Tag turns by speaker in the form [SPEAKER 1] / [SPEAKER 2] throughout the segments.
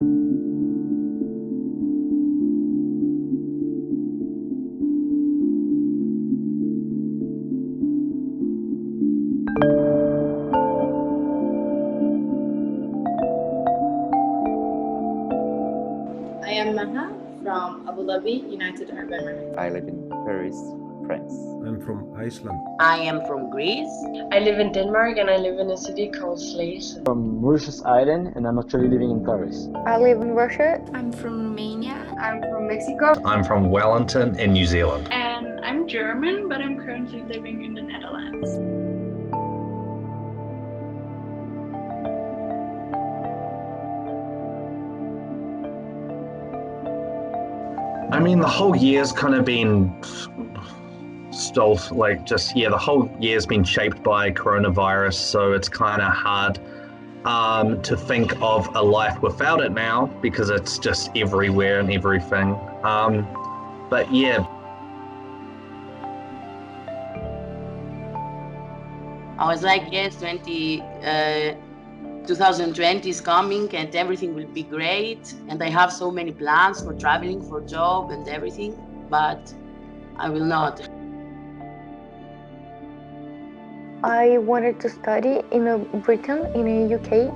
[SPEAKER 1] I am Maha from Abu Dhabi, United Arab Emirates.
[SPEAKER 2] I live in Paris, France.
[SPEAKER 3] I'm from Iceland.
[SPEAKER 4] I am from Greece.
[SPEAKER 5] I live in Denmark and I live in a city called Slagelse.
[SPEAKER 6] From Mauritius Island, and I'm actually living in Paris.
[SPEAKER 7] I live in Russia.
[SPEAKER 8] I'm from Romania.
[SPEAKER 9] I'm from Mexico.
[SPEAKER 10] I'm from Wellington in New Zealand.
[SPEAKER 11] And I'm German, but I'm currently living in the Netherlands.
[SPEAKER 10] I mean, the whole year's kind of been the whole year's been shaped by coronavirus, so it's kind of hard to think of a life without it now because it's just everywhere and everything. But yeah.
[SPEAKER 4] I was like, yes, 2020 is coming and everything will be great. And I have so many plans for traveling, for job and everything, but I will not.
[SPEAKER 7] I wanted to study in Britain, in the UK,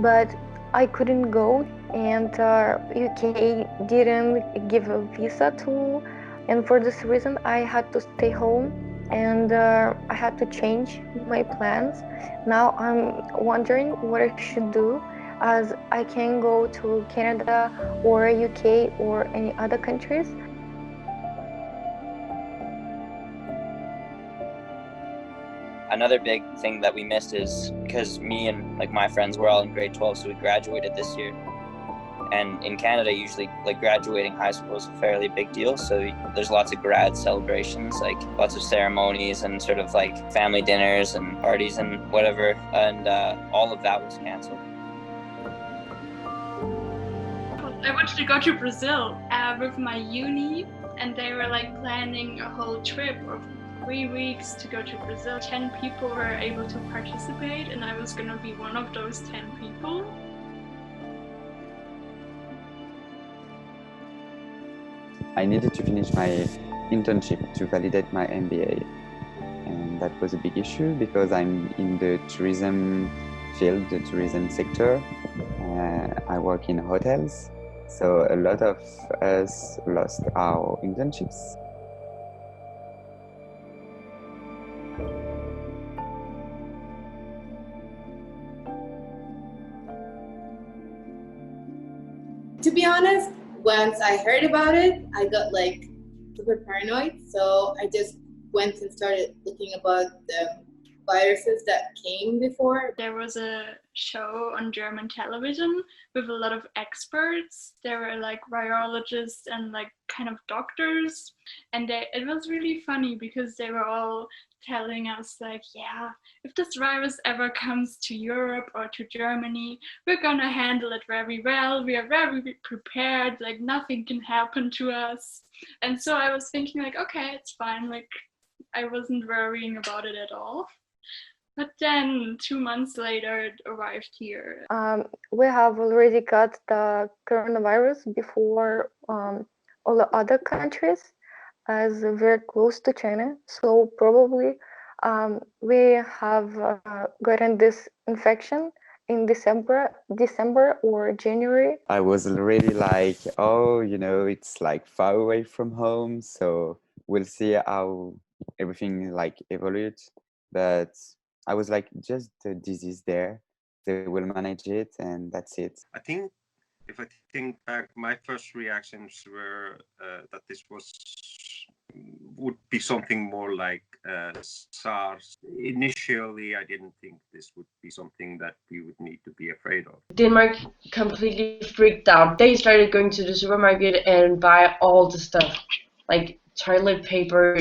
[SPEAKER 7] but I couldn't go, and UK didn't give a visa to, and for this reason I had to stay home, and I had to change my plans. Now I'm wondering what I should do, as I can go to Canada or UK or any other countries.
[SPEAKER 12] Another big thing that we missed is because me and my friends were all in grade 12, so we graduated this year. And in Canada, usually graduating high school is a fairly big deal. So there's lots of grad celebrations, lots of ceremonies and sort of family dinners and parties and whatever. And all of that was canceled.
[SPEAKER 11] I wanted to go to Brazil with my uni, and they were planning a whole trip of 3 weeks to go to Brazil. 10 people were able to participate, and I was gonna be one of those 10 people.
[SPEAKER 2] I needed to finish my internship to validate my MBA, and that was a big issue because I'm in the tourism field, the tourism sector. I work in hotels, so a lot of us lost our internships.
[SPEAKER 1] To be honest, once I heard about it, I got super paranoid. So I just went and started looking about the viruses that came before.
[SPEAKER 11] There was a show on German television with a lot of experts. There were virologists and kind of doctors, and it was really funny because they were all telling us yeah, if this virus ever comes to Europe or to Germany, we're gonna handle it very well. We are very prepared, nothing can happen to us. And so I was thinking okay, it's fine. I wasn't worrying about it at all. But then 2 months later, it arrived here.
[SPEAKER 7] We have already got the coronavirus before all the other countries, as we're close to China. So probably we have gotten this infection in December or January.
[SPEAKER 2] I was already it's far away from home, so we'll see how everything evolves. But I was just the disease there, they will manage it and that's it.
[SPEAKER 3] I think if I think back, my first reactions were that this would be something more like SARS. Initially, I didn't think this would be something that we would need to be afraid of.
[SPEAKER 5] Denmark completely freaked out. They started going to the supermarket and buy all the stuff, like toilet paper,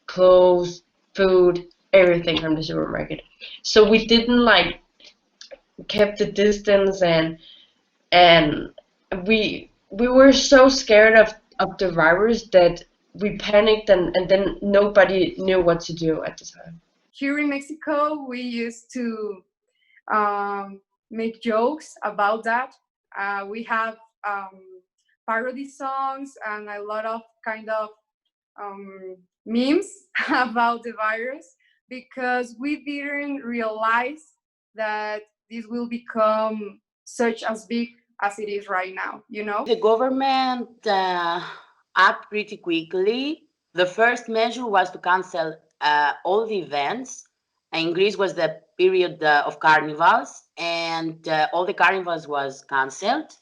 [SPEAKER 5] clothes, food, everything from the supermarket. So we didn't kept the distance, and we were so scared of the virus that we panicked, and then nobody knew what to do at the time.
[SPEAKER 9] Here in Mexico, we used to make jokes about that. We have parody songs and a lot of kind of memes about the virus, because we didn't realize that this will become such as big as it is right now, you know?
[SPEAKER 4] The government acted pretty quickly. The first measure was to cancel all the events. In Greece was the period of carnivals, and all the carnivals was canceled.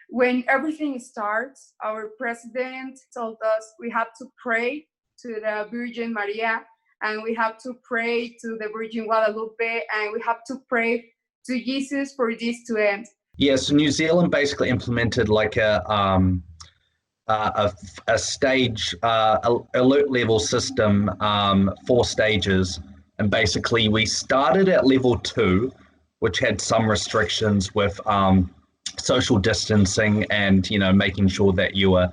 [SPEAKER 9] When everything starts, our president told us we have to pray to the Virgin Maria, and we have to pray to the Virgin Guadalupe, and we have to pray to Jesus for this to end.
[SPEAKER 10] Yeah, so New Zealand basically implemented like a stage alert level system, 4 stages, and basically we started at level 2, which had some restrictions with social distancing and making sure that you were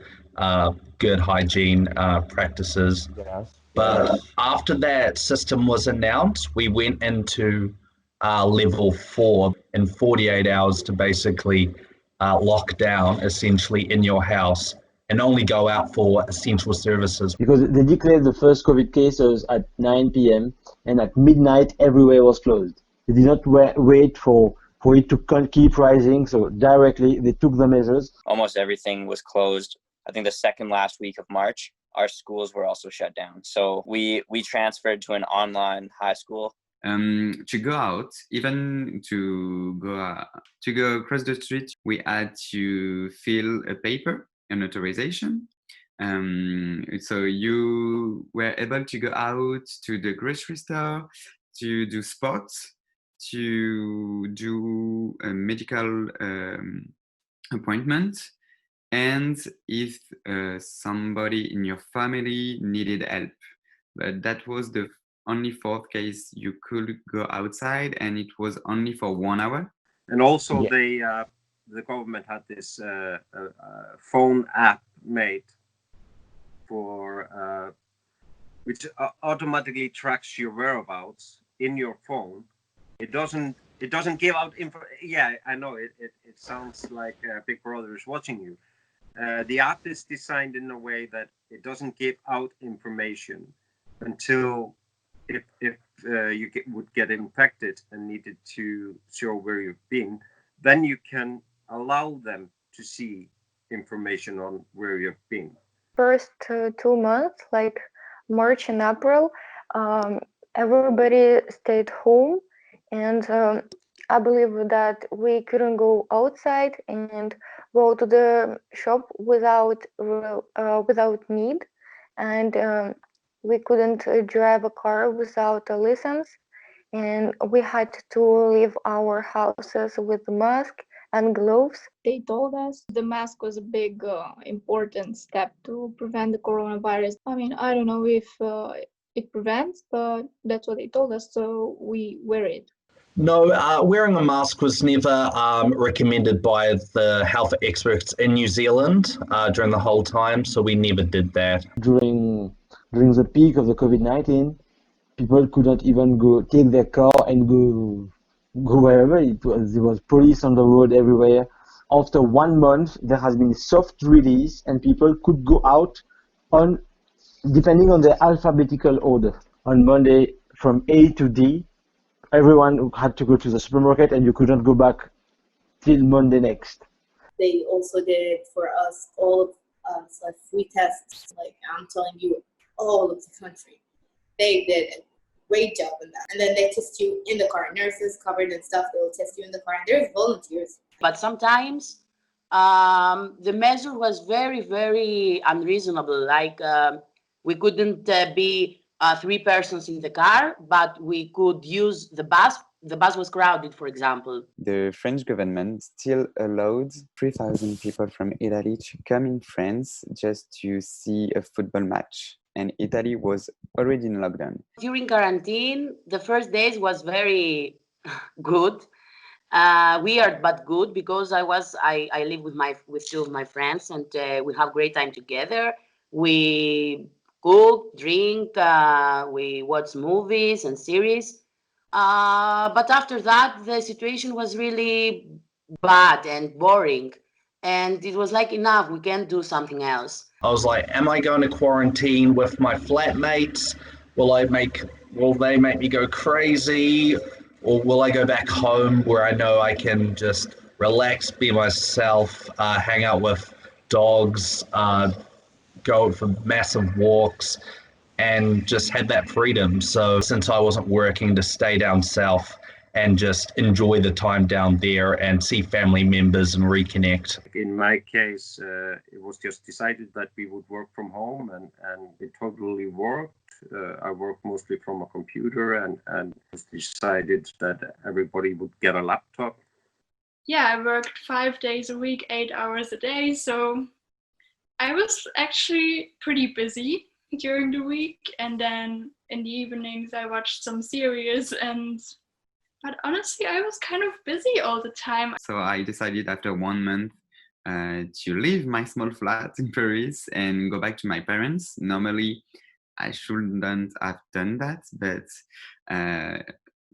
[SPEAKER 10] good hygiene practices.
[SPEAKER 6] Yes.
[SPEAKER 10] But after that system was announced, we went into level 4 in 48 hours to basically lock down essentially in your house and only go out for essential services.
[SPEAKER 6] Because they declared the first COVID cases at 9 p.m. and at midnight everywhere was closed. They did not wait for it to keep rising, so directly they took the measures.
[SPEAKER 12] Almost everything was closed. I think the second last week of March, our schools were also shut down. So we transferred to an online high school.
[SPEAKER 2] To go out, even to go across the street, we had to fill a paper, an authorization. So you were able to go out to the grocery store, to do sports, to do a medical appointment, and if somebody in your family needed help. But that was the only 4th case you could go outside, and it was only for 1 hour.
[SPEAKER 3] And also the government had this phone app made for which automatically tracks your whereabouts in your phone. It doesn't give out info. Yeah, I know it sounds like Big Brother is watching you. The app is designed in a way that it doesn't give out information until if you would get infected and needed to show where you've been, then you can allow them to see information on where you've been.
[SPEAKER 7] First 2 months, like March and April, everybody stayed home, and I believe that we couldn't go outside and go to the shop without need, and we couldn't drive a car without a license, and we had to leave our houses with a mask and gloves.
[SPEAKER 8] They told us the mask was a big important step to prevent the coronavirus. I mean, I don't know if it prevents, but that's what they told us, so we wear it.
[SPEAKER 10] No, wearing a mask was never recommended by the health experts in New Zealand during the whole time, so we never did that.
[SPEAKER 6] During the peak of the COVID-19, people could not even take their car and go wherever. There was police on the road everywhere. After 1 month, there has been a soft release, and people could go out depending on their alphabetical order. On Monday, from A to D, everyone had to go to the supermarket, and you could not go back till Monday next.
[SPEAKER 1] They also did it for us, all of us, like free tests. Like I'm telling you, all of the country, they did a great job in that. And then they test you in the car. Nurses covered and stuff, they will test you in the car. And there's volunteers.
[SPEAKER 4] But sometimes the measure was very, very unreasonable. Like we couldn't be 3 persons in the car, but we could use the bus. The bus was crowded, for example.
[SPEAKER 2] The French government still allowed 3,000 people from Italy to come in France just to see a football match. And Italy was already in lockdown.
[SPEAKER 4] During quarantine, the first days was very good. Weird but good, because I live with 2 of my friends, and we have great time together. We cook, drink, we watch movies and series. But after that, the situation was really bad and boring. And it was like, enough, we can't do something else.
[SPEAKER 10] I was like, am I going to quarantine with my flatmates? Will they make me go crazy? Or will I go back home where I know I can just relax, be myself, hang out with dogs, go for massive walks, and just had that freedom. So since I wasn't working, to stay down south and just enjoy the time down there and see family members and reconnect.
[SPEAKER 3] In my case, it was just decided that we would work from home, and it totally worked. I worked mostly from a computer, and it was decided that everybody would get a laptop.
[SPEAKER 11] Yeah, I worked 5 days a week, 8 hours a day. So I was actually pretty busy during the week. And then in the evenings, I watched some series. But honestly, I was kind of busy all the time.
[SPEAKER 2] So I decided after 1 month to leave my small flat in Paris and go back to my parents. Normally, I shouldn't have done that, but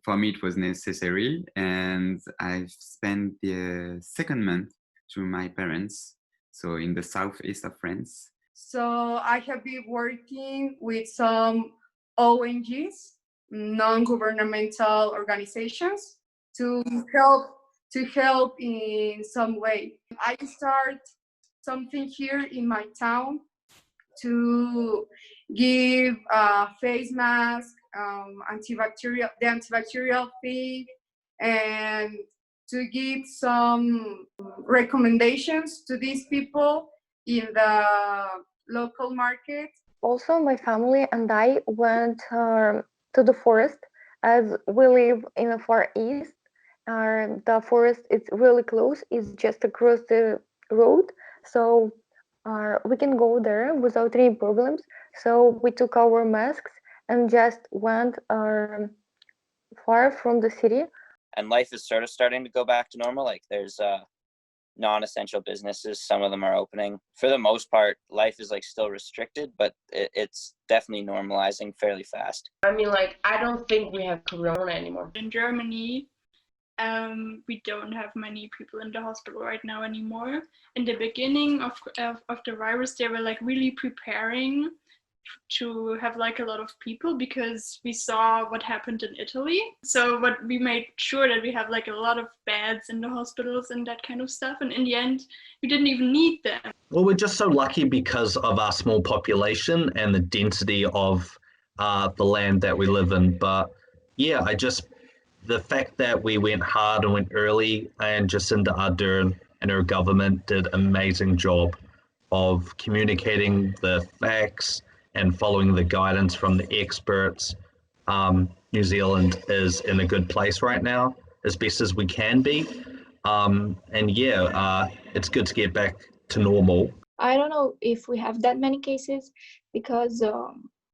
[SPEAKER 2] for me it was necessary, and I've spent the second month to my parents, so in the southeast of France.
[SPEAKER 9] So I have been working with some ONGs, non-governmental organizations, to help in some way. I start something here in my town to give face mask, the antibacterial thing, and to give some recommendations to these people in the local market.
[SPEAKER 7] Also, my family and I went to the forest, as we live in the far east. The forest is really close, it's just across the road, so we can go there without any problems. So we took our masks and just went far from the city.
[SPEAKER 12] And life is sort of starting to go back to normal. Like there's non-essential businesses, some of them are opening. For the most part, life is like still restricted, but it's definitely normalizing fairly fast.
[SPEAKER 5] I mean, like, I don't think we have corona anymore.
[SPEAKER 11] In Germany, we don't have many people in the hospital right now anymore. In the beginning of the virus, they were like really preparing to have like a lot of people, because we saw what happened in Italy. So what we made sure that we have like a lot of beds in the hospitals and that kind of stuff. And in the end, we didn't even need them.
[SPEAKER 10] Well, we're just so lucky because of our small population and the density of the land that we live in. But yeah, the fact that we went hard and went early, and Jacinda Ardern and her government did an amazing job of communicating the facts and following the guidance from the experts. New Zealand is in a good place right now, as best as we can be. It's good to get back to normal.
[SPEAKER 8] I don't know if we have that many cases, because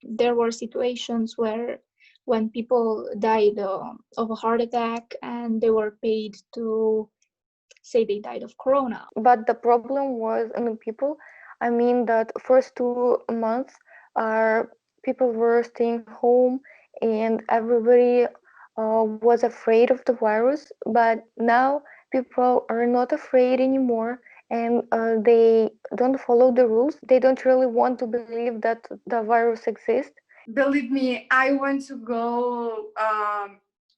[SPEAKER 8] there were situations where when people died of a heart attack and they were paid to say they died of corona.
[SPEAKER 7] But the problem was in the people. I mean, that first 2 months, people were staying home and everybody was afraid of the virus. But now people are not afraid anymore, and they don't follow the rules. They don't really want to believe that the virus exists.
[SPEAKER 9] Believe me, I want to go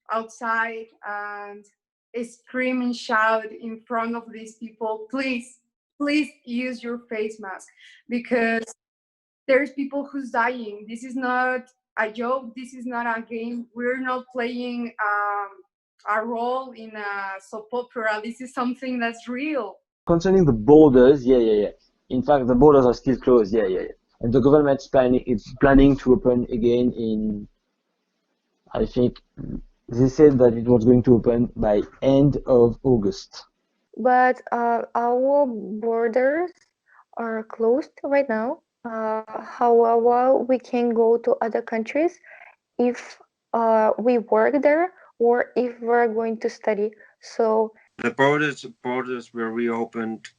[SPEAKER 9] outside and scream and shout in front of these people, please use your face mask, because there's people who's dying. This is not a joke, this is not a game. We're not playing a role in a soap opera. This is something that's real.
[SPEAKER 6] Concerning the borders, yeah. In fact, the borders are still closed, yeah. And the government's planning to open again in, I think, they said that it was going to open by end of August.
[SPEAKER 7] But our borders are closed right now. However, we can go to other countries if we work there or if we're going to study. So
[SPEAKER 3] the borders were reopened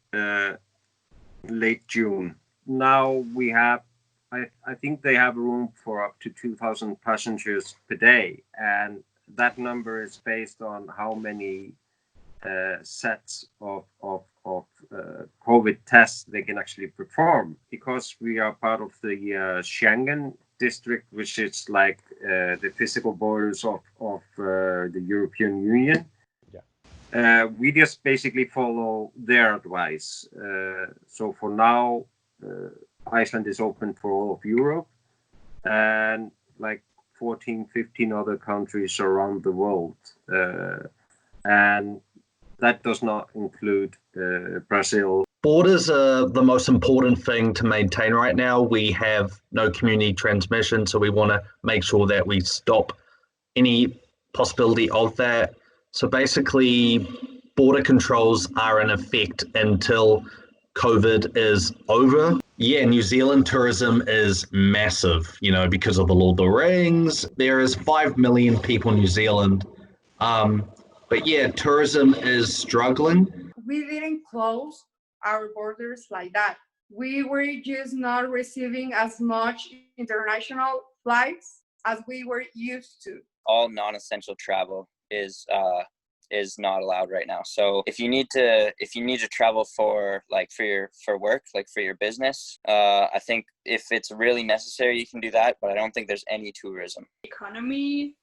[SPEAKER 3] late June. Now we have, I think they have room for up to 2,000 passengers per day, and that number is based on how many sets of COVID tests they can actually perform, because we are part of the Schengen district, which is like the physical borders of the European Union. We just basically follow their advice. So for now, Iceland is open for all of Europe, and like 14, 15 other countries around the world. And that does not include Brazil.
[SPEAKER 10] Borders are the most important thing to maintain right now. We have no community transmission, so we want to make sure that we stop any possibility of that. So basically, border controls are in effect until COVID is over. Yeah, New Zealand tourism is massive, you know, because of the Lord of the Rings. There is 5 million people in New Zealand. But yeah, tourism is struggling.
[SPEAKER 9] We didn't close our borders like that. We were just not receiving as much international flights as we were used to.
[SPEAKER 12] All non-essential travel is not allowed right now. So if you need to travel for work, like for your business, I think if it's really necessary, you can do that. But I don't think there's any tourism.
[SPEAKER 11] The economy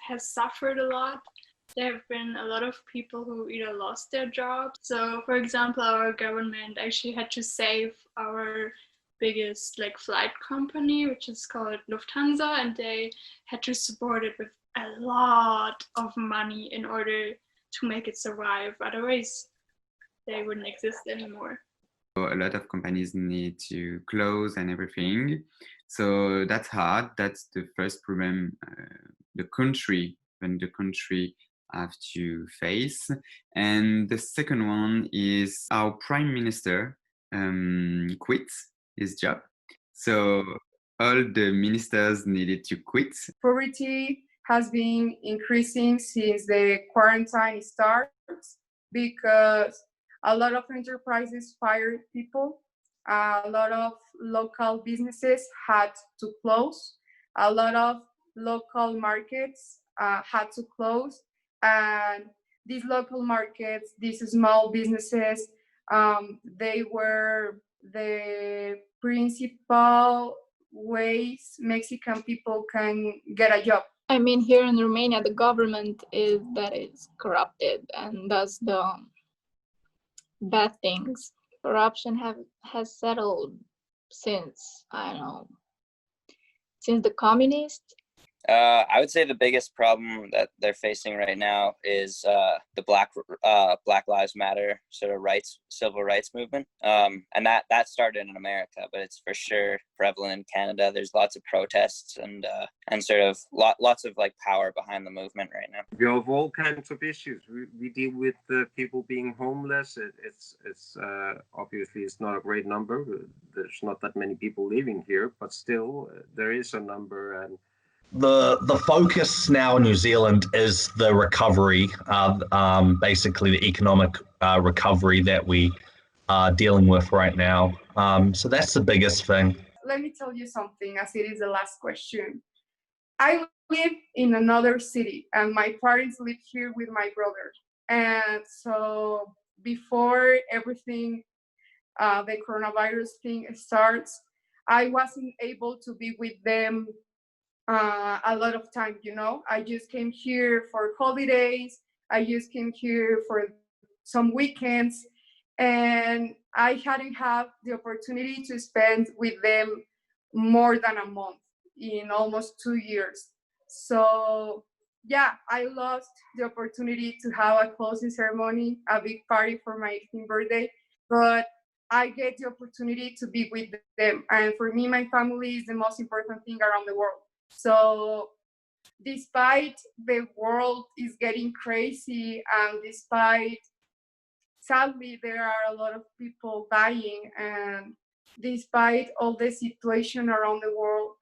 [SPEAKER 11] has suffered a lot. There have been a lot of people who either lost their jobs. So, for example, our government actually had to save our biggest flight company, which is called Lufthansa, and they had to support it with a lot of money in order to make it survive. Otherwise, they wouldn't exist anymore.
[SPEAKER 2] A lot of companies need to close and everything. So that's hard. That's the first problem the country have to face. And the second one is our prime minister quit his job. So all the ministers needed to quit.
[SPEAKER 9] Poverty has been increasing since the quarantine starts because a lot of enterprises fired people. A lot of local businesses had to close. A lot of local markets had to close. And these local markets, these small businesses, they were the principal ways Mexican people can get a job.
[SPEAKER 8] I mean, here in Romania, the government is corrupted and does the bad things. Corruption has settled since, I don't know, since the communists.
[SPEAKER 12] I would say the biggest problem that they're facing right now is the Black Lives Matter sort of civil rights movement, and that started in America, but it's for sure prevalent in Canada. There's lots of protests and sort of lots of power behind the movement right now.
[SPEAKER 3] We have all kinds of issues. We deal with people being homeless. It's obviously it's not a great number. There's not that many people living here, but still there is a number. And
[SPEAKER 10] the focus now in New Zealand is the recovery, basically the economic recovery that we are dealing with right now. So that's the biggest thing.
[SPEAKER 9] Let me tell you something, as it is the last question. I live in another city, and my parents live here with my brother. And so before everything, the coronavirus thing starts, I wasn't able to be with them a lot of time, I just came here for holidays. I just came here for some weekends, and I hadn't had the opportunity to spend with them more than a month in almost 2 years. So yeah, I lost the opportunity to have a closing ceremony, a big party for my 18th birthday, but I get the opportunity to be with them. And for me, my family is the most important thing around the world. So despite the world is getting crazy, and despite, sadly, there are a lot of people dying, and despite all the situation around the world,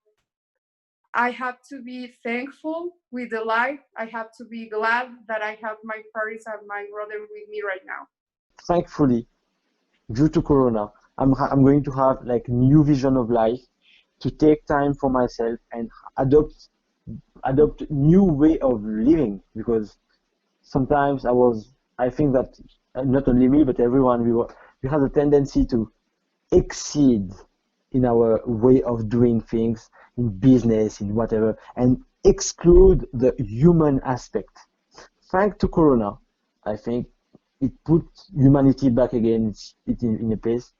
[SPEAKER 9] I have to be thankful with the life. I have to be glad that I have my parents and my brother with me right now.
[SPEAKER 6] Thankfully, due to Corona, I'm going to have new vision of life, to take time for myself and adopt new way of living, because sometimes I was I think that not only me but everyone, we have a tendency to exceed in our way of doing things in business, in whatever, and exclude the human aspect. Thanks to Corona, I think it put humanity back again in a place.